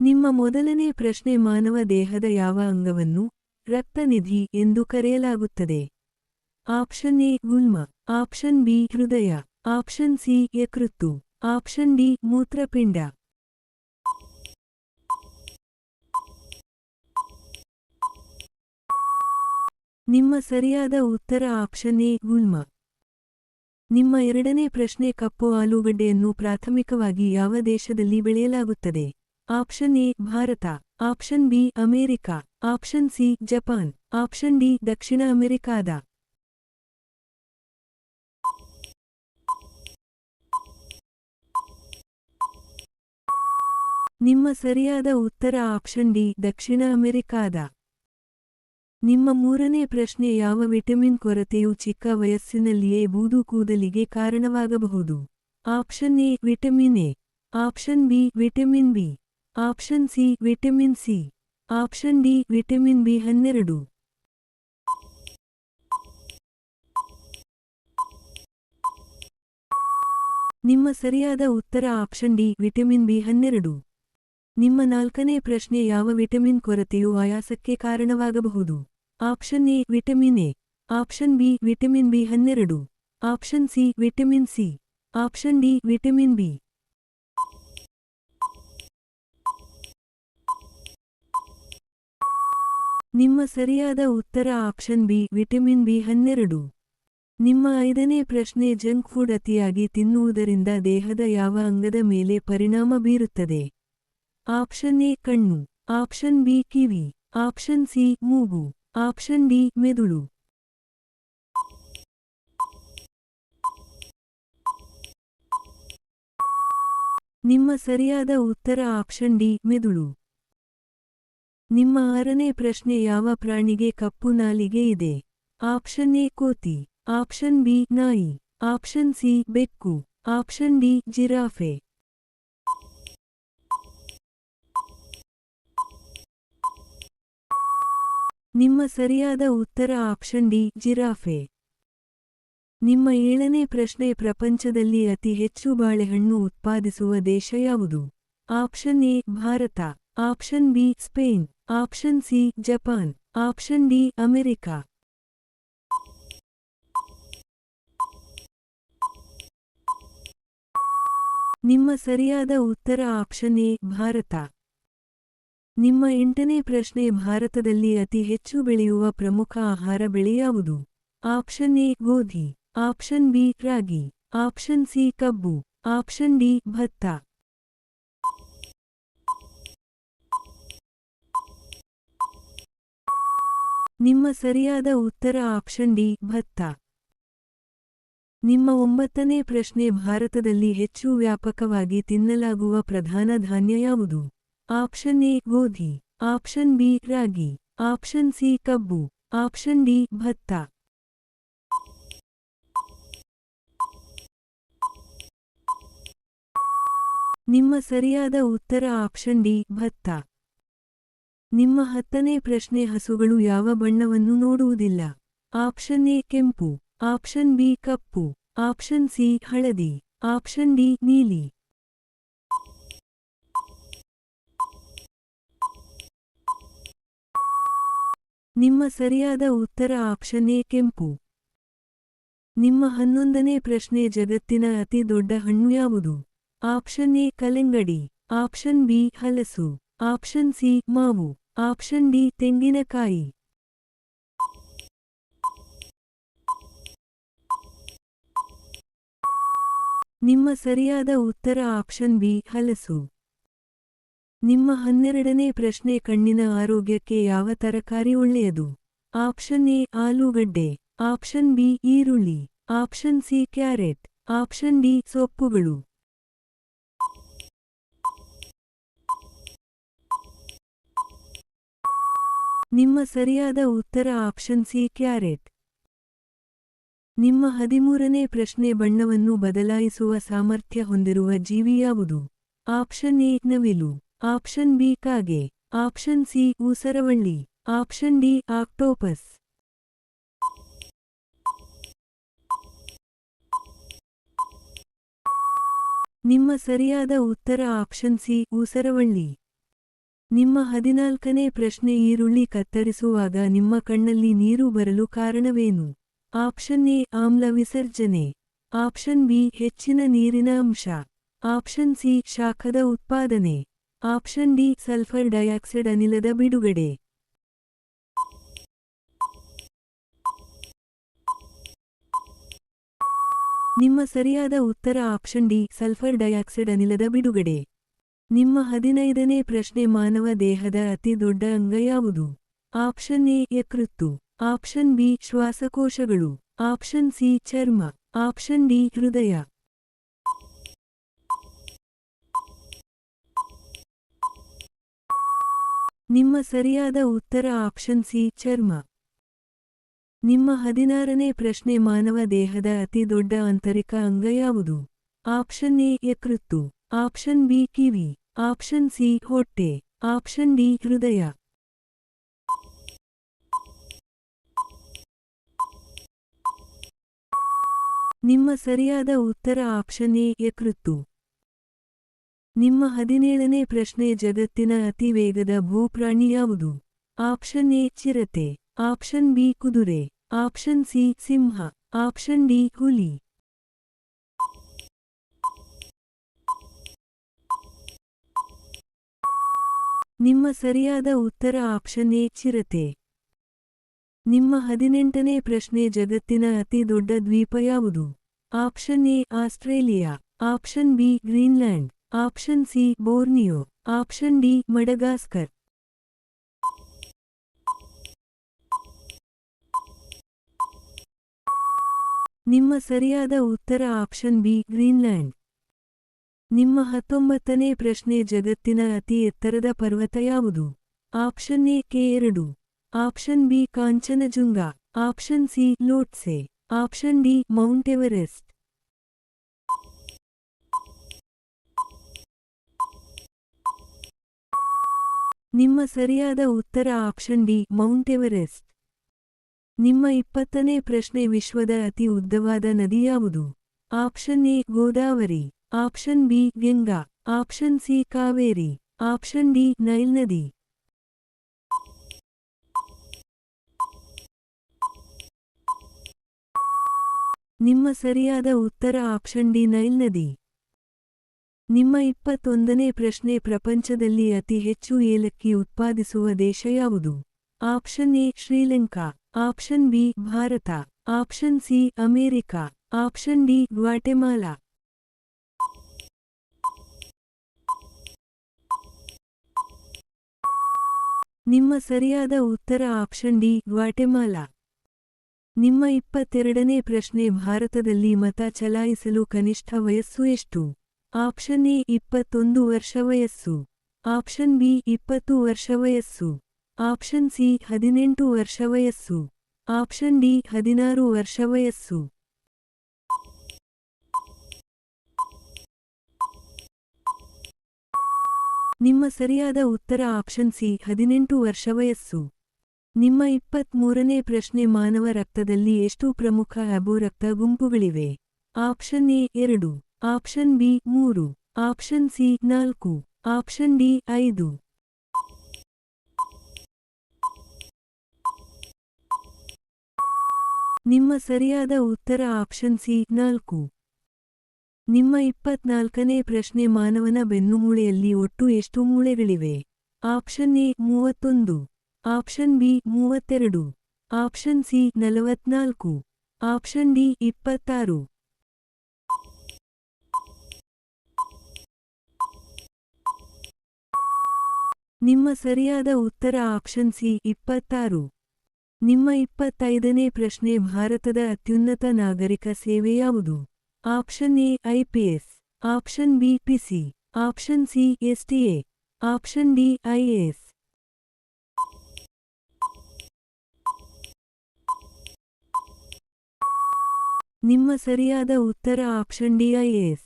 ನಿಮ್ಮ ಮೊದಲನೇ ಪ್ರಶ್ನೆ ಮಾನವ ದೇಹದ ಯಾವ ಅಂಗವನ್ನು ರಕ್ತನಿಧಿ ಎಂದು ಕರೆಯಲಾಗುತ್ತದೆ? ಆಪ್ಷನ್ ಎ ಗುಲ್ಮ, ಆಪ್ಷನ್ ಬಿ ಹೃದಯ, ಆಪ್ಷನ್ ಸಿ ಯಕೃತ್ತು, ಆಪ್ಷನ್ ಡಿ ಮೂತ್ರಪಿಂಡ. ನಿಮ್ಮ ಸರಿಯಾದ ಉತ್ತರ ಆಪ್ಷನ್ ಎ ಗುಲ್ಮ. ನಿಮ್ಮ ಎರಡನೇ ಪ್ರಶ್ನೆ ಕಪ್ಪು ಆಲೂಗಡ್ಡೆಯನ್ನು ಪ್ರಾಥಮಿಕವಾಗಿ ಯಾವ ದೇಶದಲ್ಲಿ ಬೆಳೆಯಲಾಗುತ್ತದೆ? Option A Bharat, option B America, option C Japan, option D ದಕ್ಷಿಣ ಅಮೆರಿಕಾದ. ನಿಮ್ಮ ಸರಿಯಾದ ಉತ್ತರ ಆಪ್ಷನ್ ಡಿ ದಕ್ಷಿಣ ಅಮೆರಿಕಾದ. ನಿಮ್ಮ ಮೂರನೇ ಪ್ರಶ್ನೆ ಯಾವ ವಿಟಮಿನ್ ಕೊರತೆಯು ಚಿಕ್ಕ ವಯಸ್ಸಿನಲ್ಲಿಯೇ ಬೂದು ಕೂದಲಿಗೆ ಕಾರಣವಾಗಬಹುದು? Option A vitamin A, option B vitamin B, option C vitamin C, option D vitamin ಬಿ12. ನಿಮ್ಮ ಸರಿಯಾದ ಉತ್ತರ ಆಪ್ಷನ್ ಡಿ ವಿಟಮಿನ್ ಬಿ12. ನಿಮ್ಮ ನಾಲ್ಕನೇ ಪ್ರಶ್ನೆ ಯಾವ ವಿಟಮಿನ್ ಕೊರತೆಯು ಆಯಾಸಕ್ಕೆ ಕಾರಣವಾಗಬಹುದು? Option A vitamin A, option B vitamin ಬಿ12, option C vitamin C, option D vitamin B. ನಿಮ್ಮ ಸರಿಯಾದ ಉತ್ತರ ಆಪ್ಷನ್ ಬಿ ವಿಟಮಿನ್ ಬಿ12. ನಿಮ್ಮ ಐದನೇ ಪ್ರಶ್ನೆ ಜಂಕ್ ಫುಡ್ ಅತಿಯಾಗಿ ತಿನ್ನುವುದರಿಂದ ದೇಹದ ಯಾವ ಅಂಗದ ಮೇಲೆ ಪರಿಣಾಮ ಬೀರುತ್ತದೆ? ಆಪ್ಷನ್ ಎ ಕಣ್ಣು, ಆಪ್ಷನ್ ಬಿ ಕಿವಿ, ಆಪ್ಷನ್ ಸಿ ಮೂಗು, ಆಪ್ಷನ್ ಡಿ ಮೆದುಳು. ನಿಮ್ಮ ಸರಿಯಾದ ಉತ್ತರ ಆಪ್ಷನ್ ಡಿ ಮೆದುಳು. ನಿಮ್ಮ ಆರನೇ ಪ್ರಶ್ನೆ ಯಾವ ಪ್ರಾಣಿಗೆ ಕಪ್ಪು ನಾಲಿಗೆ ಇದೆ? ಆಪ್ಷನ್ ಎ ಕೋತಿ, ಆಪ್ಷನ್ ಬಿ ನಾಯಿ, ಆಪ್ಷನ್ ಸಿ ಬೆಕ್ಕು, ಆಪ್ಷನ್ ಡಿ ಜಿರಾಫೆ. ನಿಮ್ಮ ಸರಿಯಾದ ಉತ್ತರ ಆಪ್ಷನ್ ಡಿ ಜಿರಾಫೆ. ನಿಮ್ಮ ಏಳನೇ ಪ್ರಶ್ನೆ ಪ್ರಪಂಚದಲ್ಲಿ ಅತಿ ಹೆಚ್ಚು ಬಾಳೆಹಣ್ಣು ಉತ್ಪಾದಿಸುವ ದೇಶ ಯಾವುದು? Option A Bharat, option B Spain, option C Japan, option D America. ನಿಮ್ಮ ಸರಿಯಾದ ಉತ್ತರ ಆಪ್ಷನ್ ಎ ಭಾರತ. ನಿಮ್ಮ ಎಂಟನೇ ಪ್ರಶ್ನೆ ಭಾರತದಲ್ಲಿ ಅತಿ ಹೆಚ್ಚು ಬೆಳೆಯುವ ಪ್ರಮುಖ ಆಹಾರ ಬೆಳೆ ಯಾವುದು? ಆಪ್ಷನ್ ಎ ಗೋಧಿ, ಆಪ್ಷನ್ ಬಿ ರಾಗಿ, ಆಪ್ಷನ್ ಸಿ ಕಬ್ಬು, ಆಪ್ಷನ್ ಡಿ ಭತ್ತ. ನಿಮ್ಮ ಸರಿಯಾದ ಉತ್ತರ ಆಪ್ಷನ್ ಡಿ ಭತ್ತ. ನಿಮ್ಮ ಒಂಬತ್ತನೇ ಪ್ರಶ್ನೆ ಭಾರತದಲ್ಲಿ ಹೆಚ್ಚು ವ್ಯಾಪಕವಾಗಿ ತಿನ್ನಲಾಗುವ ಪ್ರಧಾನ ಧಾನ್ಯ ಯಾವುದು? ಆಪ್ಷನ್ ಎ ಗೋಧಿ, ಆಪ್ಷನ್ ಬಿ ರಾಗಿ, ಆಪ್ಷನ್ ಸಿ ಕಬ್ಬು, ಆಪ್ಷನ್ ಡಿ ಭತ್ತ. ನಿಮ್ಮ ಸರಿಯಾದ ಉತ್ತರ ಆಪ್ಷನ್ ಡಿ ಭತ್ತ. ನಿಮ್ಮ ಹತ್ತನೇ ಪ್ರಶ್ನೆ ಹಸುಗಳು ಯಾವ ಬಣ್ಣವನ್ನು ನೋಡುವುದಿಲ್ಲ? ಆಪ್ಷನ್ ಎ ಕೆಂಪು, option B cup, option C ಹಳದಿ, ಆಪ್ಷನ್ ಡಿ ನೀಲಿ. ನಿಮ್ಮ ಸರಿಯಾದ ಉತ್ತರ ಆಪ್ಷನ್ ಎ ಕೆಂಪು. ನಿಮ್ಮ 11ನೇ ಪ್ರಶ್ನೆ ಜಗತ್ತಿನ ಅತಿ ದೊಡ್ಡ ಹಣ್ಣು ಯಾವುದು? ಆಪ್ಷನ್ ಎ ಕಲ್ಲಂಗಡಿ, ಆಪ್ಷನ್ ಬಿ ಹಲಸು, ಆಪ್ಷನ್ ಸಿ ಮಾವು, ಆಪ್ಷನ್ ಡಿ ತೆಂಗಿನಕಾಯಿ. ನಿಮ್ಮ ಸರಿಯಾದ ಉತ್ತರ ಆಪ್ಷನ್ ಬಿ ಹಲಸು. ನಿಮ್ಮ 12ನೇ ಪ್ರಶ್ನೆ ಕಣ್ಣಿನ ಆರೋಗ್ಯಕ್ಕೆ ಯಾವ ತರಕಾರಿ ಒಳ್ಳೆಯದು? ಆಪ್ಷನ್ ಎ ಆಲೂಗಡ್ಡೆ, ಆಪ್ಷನ್ ಬಿ ಈರುಳ್ಳಿ, option C carrot, option D ಸೊಪ್ಪುಗಳು. ನಿಮ್ಮ ಸರಿಯಾದ ಉತ್ತರ ಆಪ್ಷನ್ ಸಿ ಕ್ಯಾರೆಟ್. ನಿಮ್ಮ 13ನೇ ಪ್ರಶ್ನೆ ಬಣ್ಣವನ್ನು ಬದಲಾಯಿಸುವ ಸಾಮರ್ಥ್ಯ ಹೊಂದಿರುವ ಜೀವಿ ಯಾವುದು? ಆಪ್ಷನ್ ಎ ನವಿಲು, ಆಪ್ಷನ್ ಬಿ ಕಾಗೆ, ಆಪ್ಷನ್ ಸಿ ಊಸರವಳ್ಳಿ, ಆಪ್ಷನ್ ಡಿ ಆಕ್ಟೋಪಸ್. ನಿಮ್ಮ ಸರಿಯಾದ ಉತ್ತರ ಆಪ್ಷನ್ ಸಿ ಊಸರವಳ್ಳಿ. ನಿಮ್ಮ 14ನೇ ಪ್ರಶ್ನೆ ಈರುಳ್ಳಿ ಕತ್ತರಿಸುವಾಗ ನಿಮ್ಮ ಕಣ್ಣಲ್ಲಿ ನೀರು ಬರಲು ಕಾರಣವೇನು? ಆಪ್ಷನ್ ಎ ಆಮ್ಲ ವಿಸರ್ಜನೆ. ಆಪ್ಷನ್ ಬಿ ಹೆಚ್ಚಿನ ನೀರಿನ ಅಂಶ. ಆಪ್ಷನ್ ಸಿ ಶಾಖದ ಉತ್ಪಾದನೆ. ಆಪ್ಷನ್ ಡಿ ಸಲ್ಫರ್ ಡೈಆಕ್ಸೈಡ್ ಅನಿಲದ ಬಿಡುಗಡೆ. ನಿಮ್ಮ ಸರಿಯಾದ ಉತ್ತರ ಆಪ್ಷನ್ ಡಿ ಸಲ್ಫರ್ ಡೈಆಕ್ಸೈಡ್ ಅನಿಲದ ಬಿಡುಗಡೆ. ನಿಮ್ಮ 15ನೇ ಪ್ರಶ್ನೆ ಮಾನವ ದೇಹದ ಅತಿ ದೊಡ್ಡ ಅಂಗ ಯಾವುದು? ಆಪ್ಷನ್ ಎ ಯಕೃತ್ತು. ಆಪ್ಷನ್ ಬಿ ಶ್ವಾಸಕೋಶಗಳು. ಆಪ್ಷನ್ ಸಿ ಚರ್ಮ. ಆಪ್ಷನ್ ಡಿ ಹೃದಯ. ನಿಮ್ಮ ಸರಿಯಾದ ಉತ್ತರ ಆಪ್ಷನ್ ಸಿ ಚರ್ಮ. ನಿಮ್ಮ 16ನೇ ಪ್ರಶ್ನೆ ಮಾನವ ದೇಹದ ಅತಿ ದೊಡ್ಡ ಆಂತರಿಕ ಅಂಗ ಯಾವುದು? ಆಪ್ಷನ್ ಎ ಯಕೃತ್ತು. ಆಪ್ಷನ್ ಬಿ ಕಿವಿ. ಆಪ್ಷನ್ ಸಿ ಹೊಟ್ಟೆ. ಆಪ್ಷನ್ ಡಿ ಹೃದಯ. ನಿಮ್ಮ ಸರಿಯಾದ ಉತ್ತರ ಆಪ್ಷನ್ ಎ ಯಕೃತ್ತು. ನಿಮ್ಮ 17ನೇ ಪ್ರಶ್ನೆ ಜಗತ್ತಿನ ಅತಿ ವೇಗದ ಭೂಪ್ರಾಣಿ ಯಾವುದು? ಆಪ್ಷನ್ ಎ ಚಿರತೆ. ಆಪ್ಷನ್ ಬಿ ಕುದುರೆ. ಆಪ್ಷನ್ ಸಿ ಸಿಂಹ. ಆಪ್ಷನ್ ಡಿ ಹುಲಿ. ನಿಮ್ಮ ಸರಿಯಾದ ಉತ್ತರ ಆಪ್ಷನ್ ಎ ಚಿರತೆ. ನಿಮ್ಮ 18ನೇ ಪ್ರಶ್ನೆ ಜಗತ್ತಿನ ಅತಿ ದೊಡ್ಡ ದ್ವೀಪ ಯಾವುದು? Option A Australia. Option B Greenland. Option C Borneo. Option D Madagascar. ನಿಮ್ಮ ಸರಿಯಾದ ಉತ್ತರ ಆಪ್ಷನ್ ಬಿ ಗ್ರೀನ್ಲ್ಯಾಂಡ್. ನಿಮ್ಮ 19ನೇ ಪ್ರಶ್ನೆ ಜಗತ್ತಿನ ಅತಿ ಎತ್ತರದ ಪರ್ವತ ಯಾವುದು? Option A K2. Option B Kanchenjunga. Option C Lhotse. Option D Mount Everest. ನಿಮ್ಮ ಸರಿಯಾದ ಉತ್ತರ ಆಪ್ಷನ್ ಡಿ ಮೌಂಟ್ ಎವರೆಸ್ಟ್. ನಿಮ್ಮ 20ನೇ ಪ್ರಶ್ನೆ ವಿಶ್ವದ ಅತಿ ಉದ್ದವಾದ ನದಿ ಯಾವುದು? Option A Godavari. Option B Ganga. Option C Kaveri. Option D Nile ನದಿ. ನಿಮ್ಮ ಸರಿಯಾದ ಉತ್ತರ ಆಪ್ಷನ್ ಡಿ ನೈಲ್ ನದಿ. ನಿಮ್ಮ 21ನೇ ಪ್ರಶ್ನೆ ಪ್ರಪಂಚದಲ್ಲಿ ಅತಿ ಹೆಚ್ಚು ಏಲಕ್ಕಿ ಉತ್ಪಾದಿಸುವ ದೇಶ ಯಾವುದು? Option A Sri Lanka. Option B Bharat. Option C America. Option D Guatemala. ನಿಮ್ಮ ಸರಿಯಾದ ಉತ್ತರ ಆಪ್ಷನ್ ಡಿ ಗ್ವಾಟೆಮಾಲಾ. ನಿಮ್ಮ 22ನೇ ಪ್ರಶ್ನೆ ಭಾರತದಲ್ಲಿ ಮತ ಚಲಾಯಿಸಲು ಕನಿಷ್ಠ ವಯಸ್ಸು ಎಷ್ಟು? ಆಪ್ಷನ್ ಎ 21 ವರ್ಷ ವಯಸ್ಸು. ಆಪ್ಷನ್ ಬಿ 20 ವರ್ಷ ವಯಸ್ಸು. ಆಪ್ಷನ್ ಸಿ 18 ವರ್ಷ ವಯಸ್ಸು. ಆಪ್ಷನ್ ಡಿ 16 ವರ್ಷ ವಯಸ್ಸು. ನಿಮ್ಮ ಸರಿಯಾದ ಉತ್ತರ ಆಪ್ಷನ್ ಸಿ 18 ವರ್ಷ ವಯಸ್ಸು. ನಿಮ್ಮ 23ನೇ ಪ್ರಶ್ನೆ ಮಾನವ ರಕ್ತದಲ್ಲಿ ಎಷ್ಟು ಪ್ರಮುಖ ಅಬು ರಕ್ತ ಗುಂಪುಗಳಿವೆ? Option A 2. Option B 3. Option C 4. Option D 5. ನಿಮ್ಮ ಸರಿಯಾದ ಉತ್ತರ ಆಪ್ಷನ್ ಸಿ 4. ನಿಮ್ಮ 24ನೇ ಪ್ರಶ್ನೆ ಮಾನವನ ಬೆನ್ನುಮೂಳೆಯಲ್ಲಿ ಒಟ್ಟು ಎಷ್ಟು ಮೂಳೆಗಳಿವೆ? Option A 31. Option B 32. Option C 44. Option D 26. ನಿಮ್ಮ ಸರಿಯಾದ ಉತ್ತರ ಆಪ್ಷನ್ ಸಿ 26. ನಿಮ್ಮ 25ನೇ ಪ್ರಶ್ನೆ ಭಾರತದ ಅತ್ಯುನ್ನತ ನಾಗರಿಕ ಸೇವೆ ಯಾವುದು? Option A IPS. Option B PC. Option C STA. Option D IAS. ನಿಮ್ಮ ಸರಿಯಾದ ಉತ್ತರ ಆಪ್ಷನ್ ಡಿ IAS.